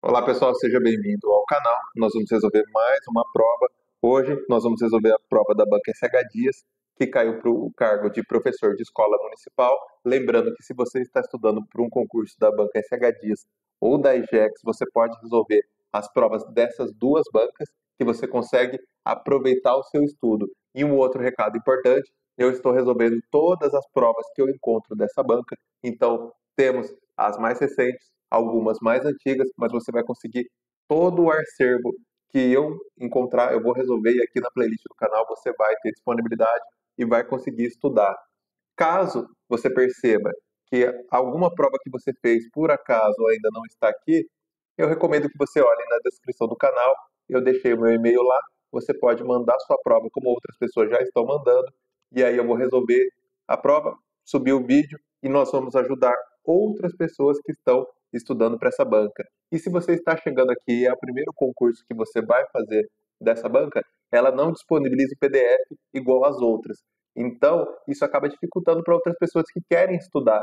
Olá pessoal, seja bem-vindo ao canal. Nós vamos resolver mais uma prova. Hoje nós vamos resolver a prova da banca SH Dias, que caiu para o cargo de professor de escola municipal. Lembrando que se você está estudando para um concurso da banca SH Dias ou da IGEX, você pode resolver as provas dessas duas bancas, que você consegue aproveitar o seu estudo. E um outro recado importante, eu estou resolvendo todas as provas que eu encontro dessa banca. Então, temos as mais recentes, algumas mais antigas, mas você vai conseguir todo o acervo que eu encontrar, eu vou resolver e aqui na playlist do canal você vai ter disponibilidade e vai conseguir estudar. Caso você perceba que alguma prova que você fez por acaso ainda não está aqui, eu recomendo que você olhe na descrição do canal, eu deixei o meu e-mail lá, você pode mandar sua prova como outras pessoas já estão mandando, e aí eu vou resolver a prova, subir o vídeo e nós vamos ajudar outras pessoas que estão estudando para essa banca. E se você está chegando aqui e é o primeiro concurso que você vai fazer dessa banca, ela não disponibiliza o PDF igual às outras. Então, isso acaba dificultando para outras pessoas que querem estudar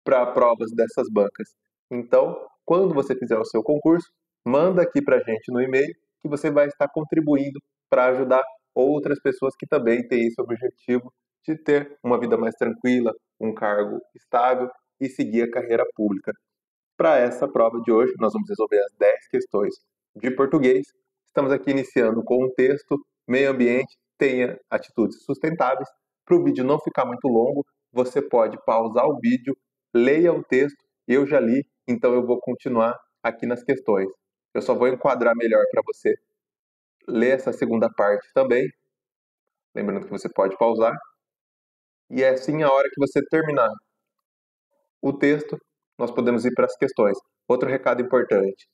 para provas dessas bancas. Então, quando você fizer o seu concurso, manda aqui para a gente no e-mail que você vai estar contribuindo para ajudar outras pessoas que também têm esse objetivo de ter uma vida mais tranquila, um cargo estável e seguir a carreira pública. Para essa prova de hoje, nós vamos resolver as 10 questões de português. Estamos aqui iniciando com um texto, meio ambiente, tenha atitudes sustentáveis. Para o vídeo não ficar muito longo, você pode pausar o vídeo, leia o texto, eu já li, então eu vou continuar aqui nas questões. Eu só vou enquadrar melhor para você ler essa segunda parte também, lembrando que você pode pausar. E é assim, a hora que você terminar o texto, nós podemos ir para as questões. Outro recado importante: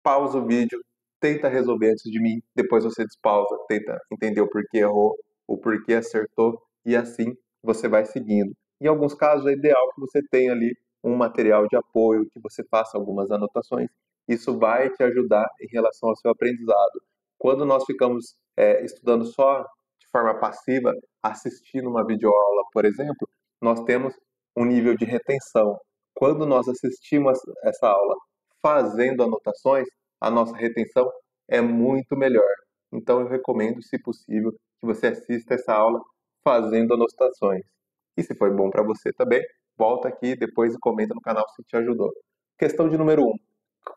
pausa o vídeo, tenta resolver antes de mim, depois você despausa, tenta entender o porquê errou, o porquê acertou, e assim você vai seguindo. Em alguns casos é ideal que você tenha ali um material de apoio, que você faça algumas anotações. Isso vai te ajudar em relação ao seu aprendizado. Quando nós ficamos estudando só de forma passiva, assistindo uma videoaula, por exemplo, nós temos um nível de retenção. Quando nós assistimos essa aula fazendo anotações, a nossa retenção é muito melhor. Então eu recomendo, se possível, que você assista essa aula fazendo anotações. E se foi bom para você também, volta aqui depois e comenta no canal se te ajudou. Questão de número 1.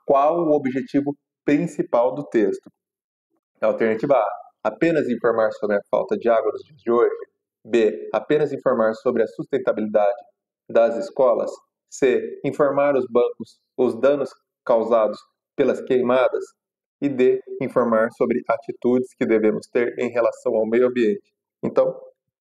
Qual o objetivo principal do texto? Alternativa A: apenas informar sobre a falta de água nos dias de hoje. B: apenas informar sobre a sustentabilidade das escolas. C: informar os bancos os danos causados pelas queimadas. E D: informar sobre atitudes que devemos ter em relação ao meio ambiente. Então,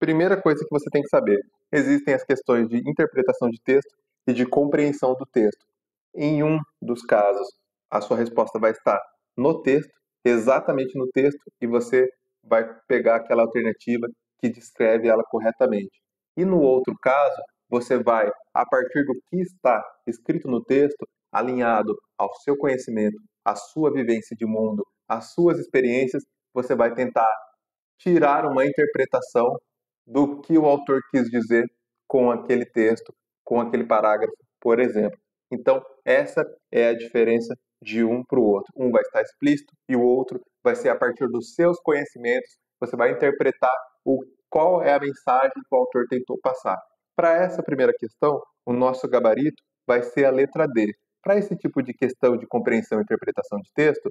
primeira coisa que você tem que saber: existem as questões de interpretação de texto e de compreensão do texto. Em um dos casos, a sua resposta vai estar no texto, exatamente no texto, e você vai pegar aquela alternativa que descreve ela corretamente. E no outro caso, você vai, a partir do que está escrito no texto, alinhado ao seu conhecimento, à sua vivência de mundo, às suas experiências, você vai tentar tirar uma interpretação do que o autor quis dizer com aquele texto, com aquele parágrafo, por exemplo. Então, essa é a diferença de um para o outro. Um vai estar explícito e o outro vai ser a partir dos seus conhecimentos, você vai interpretar qual é a mensagem que o autor tentou passar. Para essa primeira questão, o nosso gabarito vai ser a letra D. Para esse tipo de questão de compreensão e interpretação de texto,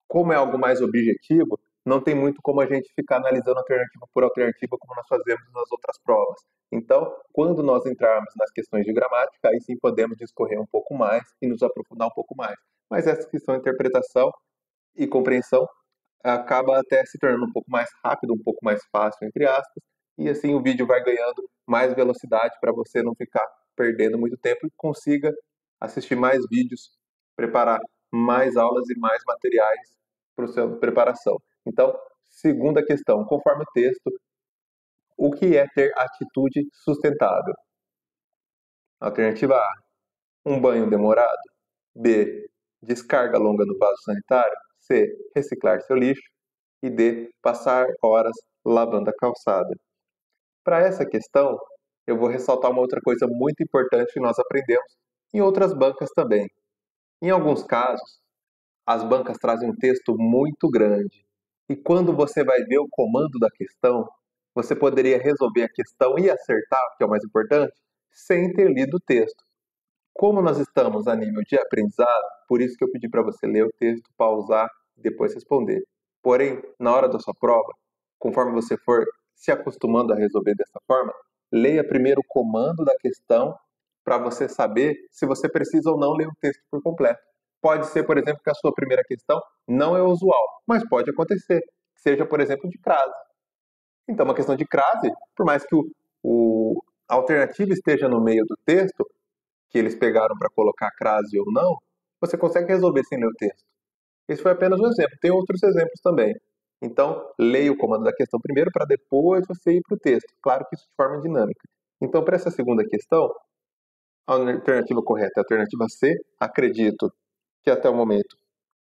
como é algo mais objetivo, não tem muito como a gente ficar analisando alternativa por alternativa como nós fazemos nas outras provas. Então, quando nós entrarmos nas questões de gramática, aí sim podemos discorrer um pouco mais e nos aprofundar um pouco mais. Mas essa questão de interpretação e compreensão acaba até se tornando um pouco mais rápido, um pouco mais fácil, entre aspas, e assim o vídeo vai ganhando mais velocidade para você não ficar perdendo muito tempo e consiga assistir mais vídeos, preparar mais aulas e mais materiais para a sua preparação. Então, segunda questão, conforme o texto, o que é ter atitude sustentável? Alternativa A: um banho demorado. B: descarga longa no vaso sanitário. C: reciclar seu lixo. E D: passar horas lavando a calçada. Para essa questão, eu vou ressaltar uma outra coisa muito importante que nós aprendemos em outras bancas também. Em alguns casos, as bancas trazem um texto muito grande. E quando você vai ver o comando da questão, você poderia resolver a questão e acertar, que é o mais importante, sem ter lido o texto. Como nós estamos a nível de aprendizado, por isso que eu pedi para você ler o texto, pausar e depois responder. Porém, na hora da sua prova, conforme você for se acostumando a resolver dessa forma, leia primeiro o comando da questão para você saber se você precisa ou não ler o texto por completo. Pode ser, por exemplo, que a sua primeira questão não é usual, mas pode acontecer, seja, por exemplo, de crase. Então, uma questão de crase, por mais que a alternativa esteja no meio do texto, que eles pegaram para colocar crase ou não, você consegue resolver sem ler o texto. Esse foi apenas um exemplo, tem outros exemplos também. Então, leia o comando da questão primeiro para depois você ir para o texto. Claro que isso de forma dinâmica. Então, para essa segunda questão, a alternativa correta é a alternativa C. Acredito que até o momento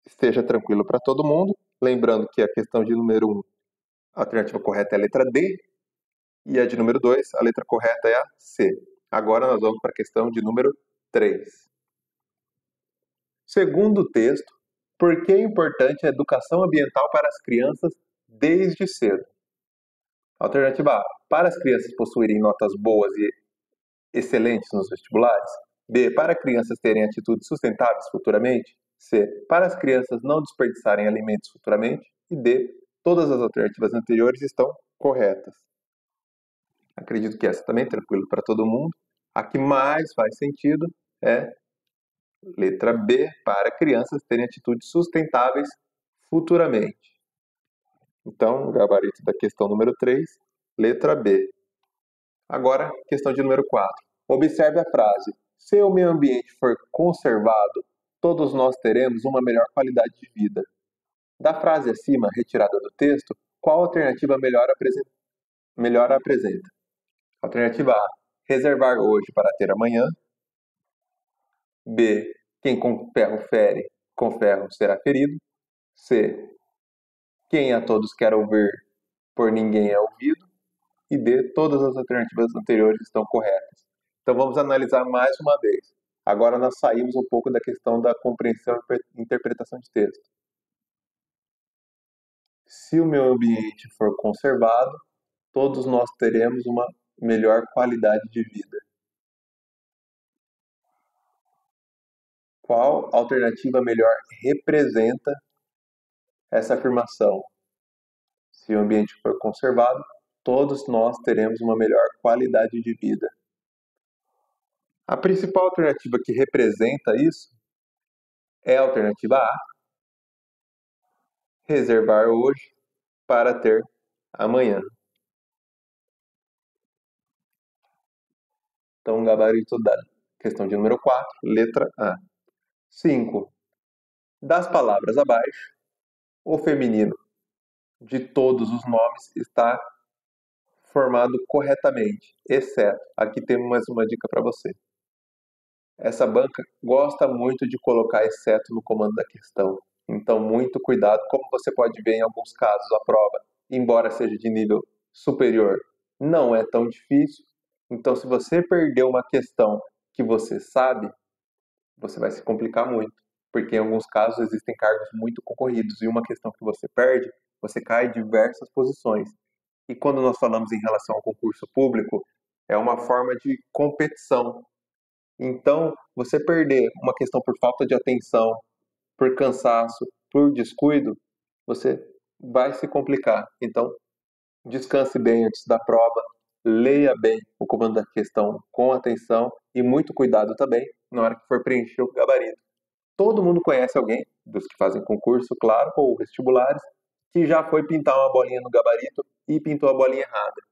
esteja tranquilo para todo mundo. Lembrando que a questão de número 1, a alternativa correta é a letra D. E a de número 2, a letra correta é a C. Agora nós vamos para a questão de número 3. Segundo o texto, por que é importante a educação ambiental para as crianças desde cedo? Alternativa A, para as crianças possuírem notas boas e excelentes nos vestibulares. B, para crianças terem atitudes sustentáveis futuramente. C, para as crianças não desperdiçarem alimentos futuramente. E D, todas as alternativas anteriores estão corretas. Acredito que essa também é tranquila para todo mundo. A que mais faz sentido é letra B, para crianças terem atitudes sustentáveis futuramente. Então, gabarito da questão número 3, letra B. Agora, questão de número 4. Observe a frase: se o meio ambiente for conservado, todos nós teremos uma melhor qualidade de vida. Da frase acima, retirada do texto, qual alternativa melhor apresenta? Alternativa A, reservar hoje para ter amanhã. B, quem com ferro fere, com ferro será ferido. C, quem a todos quer ouvir, por ninguém é ouvido. E D, todas as alternativas anteriores estão corretas. Então vamos analisar mais uma vez. Agora nós saímos um pouco da questão da compreensão e interpretação de texto. Se o meio ambiente for conservado, todos nós teremos uma melhor qualidade de vida. Qual alternativa melhor representa essa afirmação? Se o ambiente for conservado, todos nós teremos uma melhor qualidade de vida. A principal alternativa que representa isso é a alternativa A, reservar hoje para ter amanhã. Então, gabarito da questão de número 4, letra A. 5. Das palavras abaixo, o feminino de todos os nomes está formado corretamente, exceto, aqui temos mais uma dica para você. Essa banca gosta muito de colocar exceto no comando da questão. Então, muito cuidado, como você pode ver em alguns casos, a prova, embora seja de nível superior, não é tão difícil. Então, se você perdeu uma questão que você sabe, você vai se complicar muito, porque em alguns casos existem cargos muito concorridos e uma questão que você perde, você cai diversas posições. E quando nós falamos em relação ao concurso público, é uma forma de competição. Então, você perder uma questão por falta de atenção, por cansaço, por descuido, você vai se complicar. Então, descanse bem antes da prova, leia bem o comando da questão com atenção e muito cuidado também na hora que for preencher o gabarito. Todo mundo conhece alguém, dos que fazem concurso, claro, ou vestibulares, que já foi pintar uma bolinha no gabarito e pintou a bolinha errada.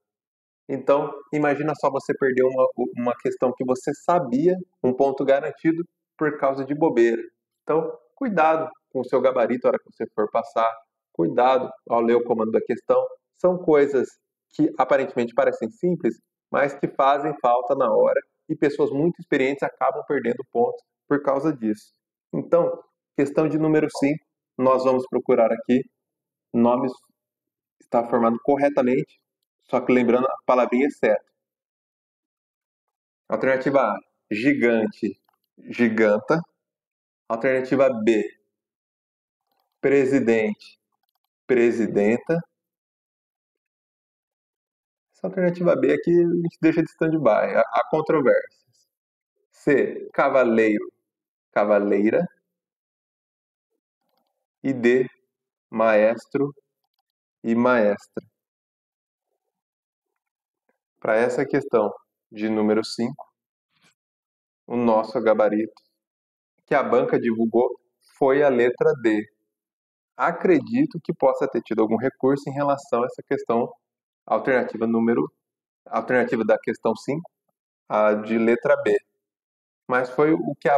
Então, imagina só você perder uma questão que você sabia, um ponto garantido, por causa de bobeira. Então, cuidado com o seu gabarito na hora que você for passar, cuidado ao ler o comando da questão. São coisas que aparentemente parecem simples, mas que fazem falta na hora e pessoas muito experientes acabam perdendo pontos por causa disso. Então, questão de número 5, nós vamos procurar aqui nomes está formado corretamente, só que lembrando a palavrinha certa. Alternativa A, gigante, giganta. Alternativa B, presidente, presidenta. Essa alternativa B aqui a gente deixa de stand-by, há controvérsias. C, cavaleiro, cavaleira. E D, maestro e maestra. Para essa questão de número 5, o nosso gabarito que a banca divulgou foi a letra D. Acredito que possa ter tido algum recurso em relação a essa questão alternativa da questão 5, a de letra B. Mas foi o que a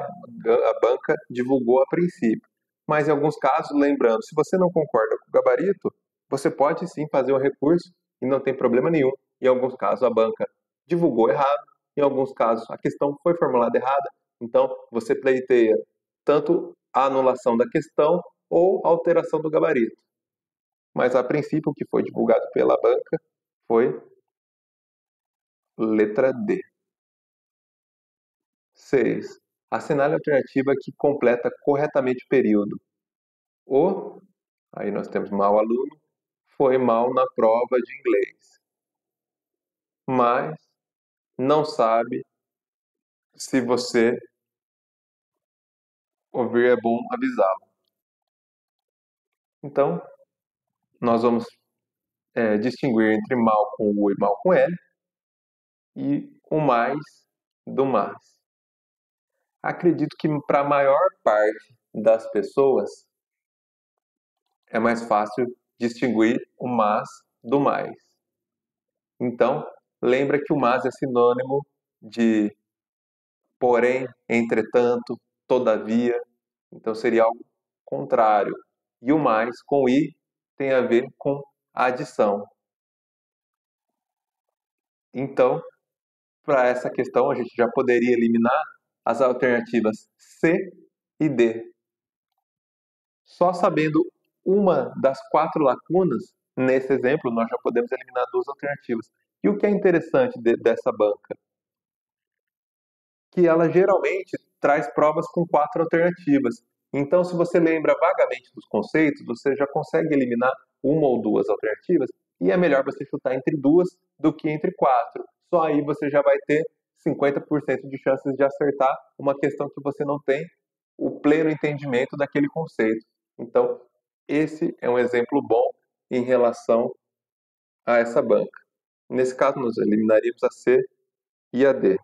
banca divulgou a princípio. Mas em alguns casos, lembrando, se você não concorda com o gabarito, você pode sim fazer um recurso e não tem problema nenhum. Em alguns casos a banca divulgou errado, em alguns casos a questão foi formulada errada, então você pleiteia tanto a anulação da questão ou a alteração do gabarito. Mas a princípio o que foi divulgado pela banca foi letra D. 6. Assinale a alternativa que completa corretamente o período. O, aí nós temos mau aluno, foi mal na prova de inglês. Mas não sabe se você ouvir é bom avisá-lo. Então, nós vamos distinguir entre mal com U e mal com L e o mais do mas. Acredito que para a maior parte das pessoas é mais fácil distinguir o mas do mais. Então, lembra que o mas é sinônimo de porém, entretanto, todavia. Então, seria algo contrário. E o mais com i tem a ver com adição. Então, para essa questão, a gente já poderia eliminar as alternativas C e D. Só sabendo uma das 4 lacunas, nesse exemplo, nós já podemos eliminar 2 alternativas. E o que é interessante dessa banca? Que ela geralmente traz provas com 4 alternativas. Então, se você lembra vagamente dos conceitos, você já consegue eliminar uma ou 2 alternativas, e é melhor você chutar entre 2 do que entre 4. Só aí você já vai ter 50% de chances de acertar uma questão que você não tem o pleno entendimento daquele conceito. Então, esse é um exemplo bom em relação a essa banca. Nesse caso, nós eliminaríamos a C e a D.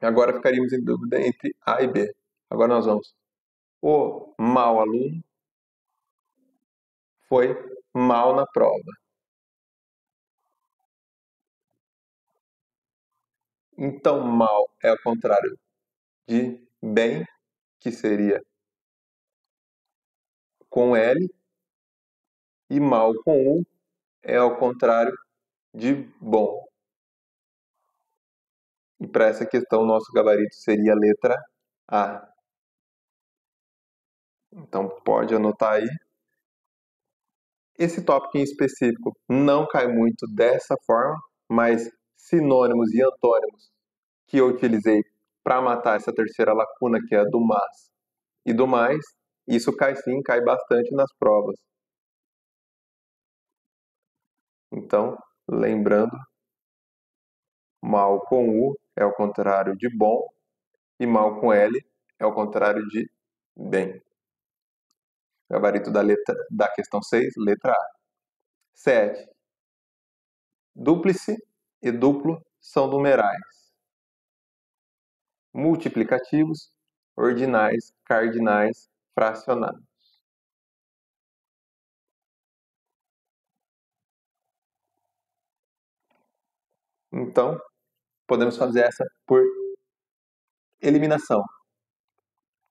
Agora ficaríamos em dúvida entre A e B. Agora nós vamos. O mau aluno foi mal na prova. Então, mal é o contrário de bem, que seria com L, e mal com U é ao contrário de bom. E para essa questão, nosso gabarito seria a letra A. Então, pode anotar aí. Esse tópico em específico não cai muito dessa forma, mas sinônimos e antônimos que eu utilizei para matar essa terceira lacuna, que é a do mas e do mais, isso cai sim, cai bastante nas provas. Então, lembrando, mal com U é o contrário de bom e mal com L é o contrário de bem. Gabarito da questão 6, letra A. 7. Dúplice e duplo são numerais multiplicativos, ordinais, cardinais, fracionários. Então, podemos fazer essa por eliminação.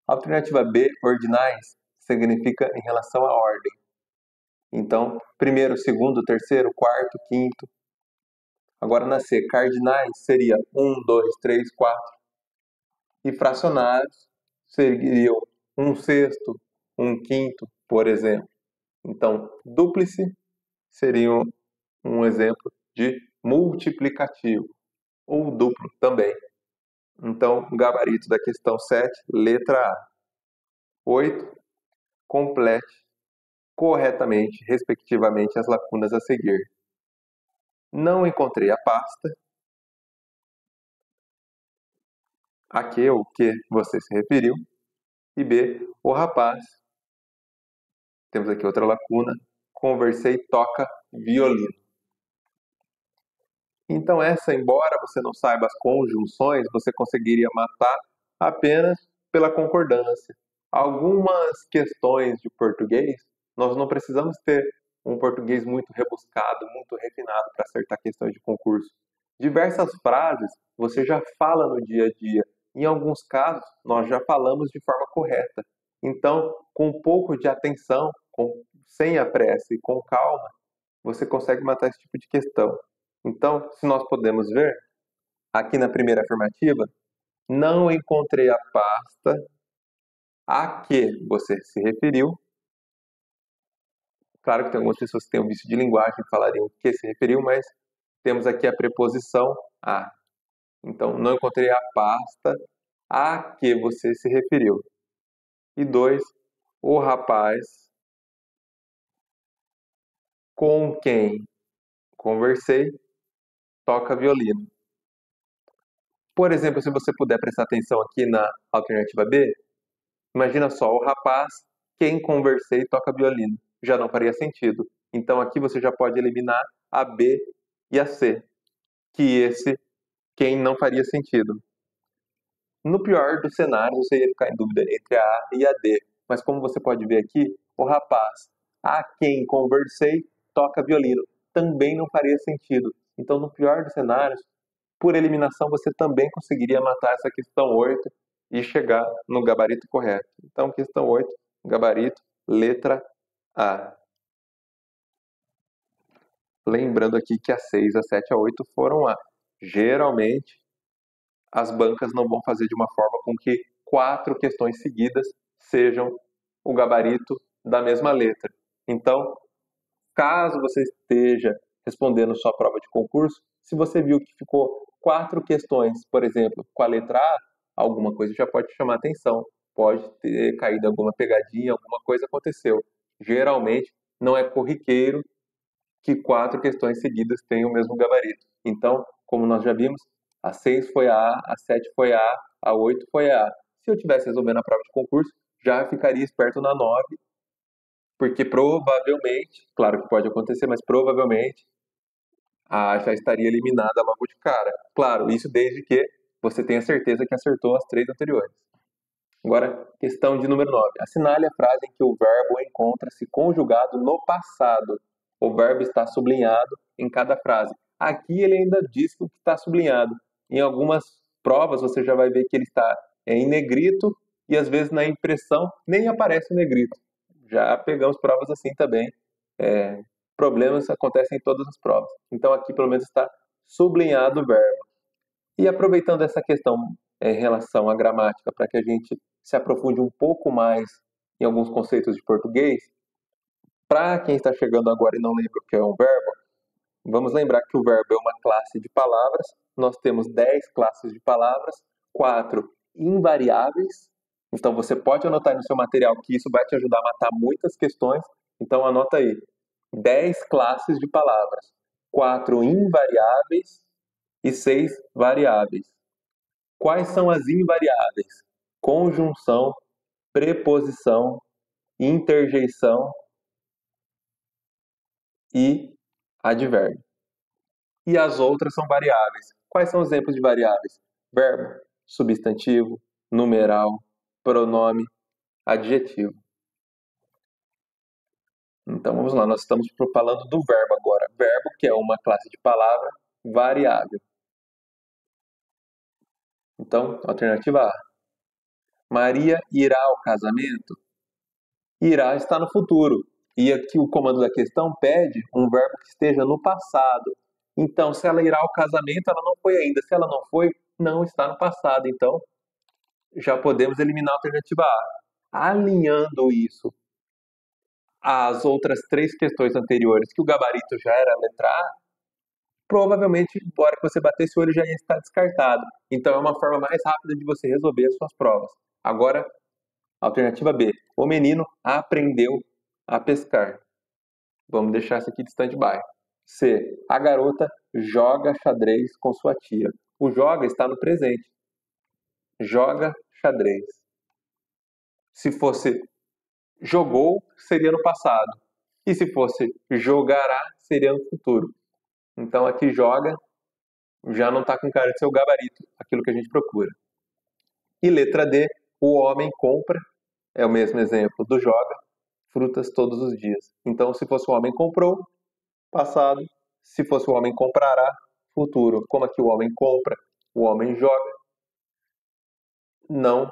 Alternativa B, ordinais, significa em relação à ordem. Então, primeiro, segundo, terceiro, quarto, quinto. Agora, na C, cardinais seria 1, 2, 3, 4. E fracionários seriam 1/6, 1/5, por exemplo. Então, dúplice seria um exemplo de multiplicativo, ou duplo também. Então, gabarito da questão 7, letra A. 8. Complete corretamente, respectivamente, as lacunas a seguir. Não encontrei a pasta. A que ou que você se referiu. E B. O rapaz. Temos aqui outra lacuna. Conversei, toca violino. Então essa, embora você não saiba as conjunções, você conseguiria matar apenas pela concordância. Algumas questões de português, nós não precisamos ter um português muito rebuscado, muito refinado para acertar questões de concurso. Diversas frases você já fala no dia a dia. Em alguns casos, nós já falamos de forma correta. Então, com um pouco de atenção, sem a pressa e com calma, você consegue matar esse tipo de questão. Então, se nós podemos ver, aqui na primeira afirmativa, não encontrei a pasta a que você se referiu. Claro que tem algumas pessoas que têm um vício de linguagem que falariam o que se referiu, mas temos aqui a preposição a. Então, não encontrei a pasta a que você se referiu. E 2, o rapaz com quem conversei toca violino. Por exemplo, se você puder prestar atenção aqui na alternativa B, imagina só, o rapaz, quem conversei toca violino. Já não faria sentido. Então aqui você já pode eliminar a B e a C, que esse quem não faria sentido. No pior dos cenários, você ia ficar em dúvida entre a A e a D. Mas como você pode ver aqui, o rapaz a quem conversei toca violino. Também não faria sentido. Então, no pior dos cenários, por eliminação, você também conseguiria matar essa questão 8 e chegar no gabarito correto. Então, questão 8, gabarito, letra A. Lembrando aqui que a 6, a 7 e a 8 foram A. Geralmente, as bancas não vão fazer de uma forma com que 4 questões seguidas sejam o gabarito da mesma letra. Então, caso você esteja respondendo sua prova de concurso, se você viu que ficou 4 questões, por exemplo, com a letra A, alguma coisa já pode te chamar a atenção. Pode ter caído alguma pegadinha, alguma coisa aconteceu. Geralmente, não é corriqueiro que 4 questões seguidas tenham o mesmo gabarito. Então, como nós já vimos, a 6 foi a 7 foi a 8 foi a. Se eu estivesse resolvendo a prova de concurso, já ficaria esperto na 9, porque provavelmente, claro que pode acontecer, mas provavelmente a já estaria eliminada logo de cara. Claro, isso desde que você tenha certeza que acertou as 3 anteriores. Agora, questão de número 9. Assinale a frase em que o verbo encontra-se conjugado no passado. O verbo está sublinhado em cada frase. Aqui ele ainda diz que está sublinhado. Em algumas provas você já vai ver que ele está em negrito e às vezes na impressão nem aparece o negrito. Já pegamos provas assim também. Problemas acontecem em todas as provas. Então aqui pelo menos está sublinhado o verbo. E aproveitando essa questão em relação à gramática, para que a gente se aprofunde um pouco mais em alguns conceitos de português, para quem está chegando agora e não lembra o que é um verbo, vamos lembrar que o verbo é uma classe de palavras. Nós temos 10 classes de palavras, 4 invariáveis. Então você pode anotar aí no seu material que isso vai te ajudar a matar muitas questões. Então anota aí, 10 classes de palavras, 4 invariáveis e 6 variáveis. Quais são as invariáveis? Conjunção, preposição, interjeição e advérbio. E as outras são variáveis. Quais são os exemplos de variáveis? Verbo, substantivo, numeral, pronome, adjetivo. Então vamos lá, nós estamos falando do verbo agora. Verbo, que é uma classe de palavra variável. Então, alternativa A. Maria irá ao casamento? Irá está no futuro. E aqui o comando da questão pede um verbo que esteja no passado. Então, se ela irá ao casamento, ela não foi ainda. Se ela não foi, não está no passado. Então, já podemos eliminar a alternativa A. Alinhando isso às outras 3 questões anteriores, que o gabarito já era a letra A, provavelmente, embora que você batesse o olho, já ia estar descartado. Então, é uma forma mais rápida de você resolver as suas provas. Agora, Alternativa B, o menino aprendeu a pescar. Vamos deixar isso aqui de stand-by. C, a garota joga xadrez com sua tia. O joga está no presente. Joga xadrez. Se fosse jogou, seria no passado. E se fosse jogará, seria no futuro. Então aqui joga já não está com cara de ser o gabarito, aquilo que a gente procura. E letra D, o homem compra, é o mesmo exemplo do joga, frutas todos os dias. Então se fosse o homem comprou, passado. Se fosse o homem comprará, futuro. Como aqui o homem compra, o homem joga, não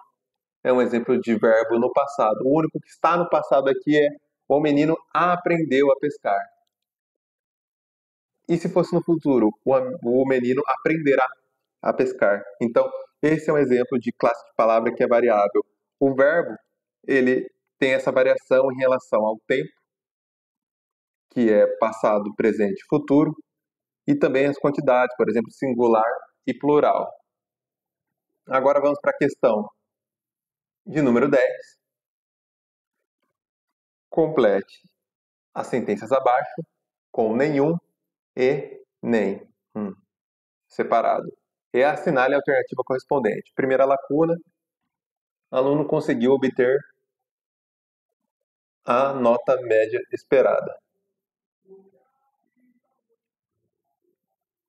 é um exemplo de verbo no passado. O único que está no passado aqui é o menino aprendeu a pescar. E se fosse no futuro, o menino aprenderá a pescar. Então, esse é um exemplo de classe de palavra que é variável. O verbo, ele tem essa variação em relação ao tempo, que é passado, presente e futuro, e também as quantidades, por exemplo, singular e plural. Agora vamos para a questão de número 10. Complete as sentenças abaixo com nenhum e nem. Separado. E assinale a alternativa correspondente. Primeira lacuna, aluno conseguiu obter a nota média esperada.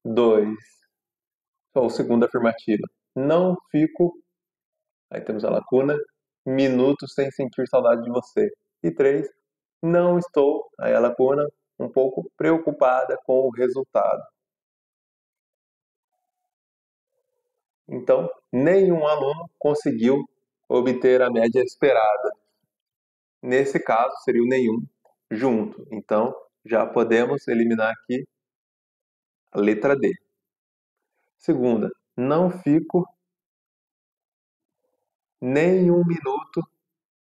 2. Ou segunda afirmativa. Não fico, aí temos a lacuna, minutos sem sentir saudade de você. E 3. Não estou, aí a lacuna, um pouco preocupada com o resultado. Então, nenhum aluno conseguiu obter a média esperada. Nesse caso, seria o nenhum junto. Então, já podemos eliminar aqui a letra D. Segunda, não fico nem um minuto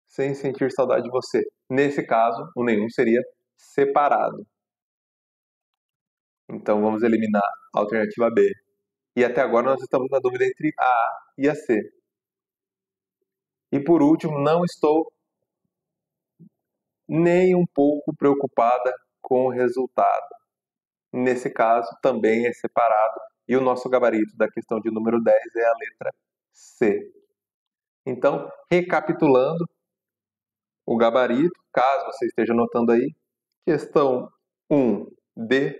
sem sentir saudade de você. Nesse caso, o nenhum seria separado. Então, vamos eliminar a alternativa B. E até agora nós estamos na dúvida entre a A e a C. E por último, não estou nem um pouco preocupada com o resultado. Nesse caso, também é separado. E o nosso gabarito da questão de número 10 é a letra C. Então, recapitulando o gabarito, caso você esteja anotando aí, questão 1, D,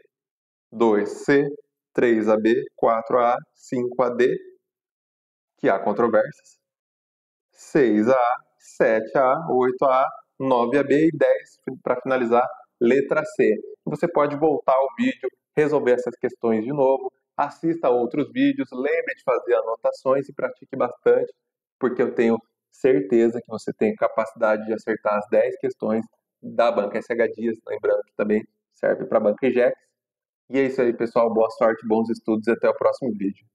2, C, 3AB, 4A, 5AD, que há controvérsias, 6A, 7A, 8A, 9AB e 10, para finalizar, letra C. Você pode voltar ao vídeo, resolver essas questões de novo, assista a outros vídeos, lembre de fazer anotações e pratique bastante, porque eu tenho certeza que você tem capacidade de acertar as 10 questões da Banca SH Dias, lembrando que também serve para a Banca IJEX. E é isso aí, pessoal. Boa sorte, bons estudos e até o próximo vídeo.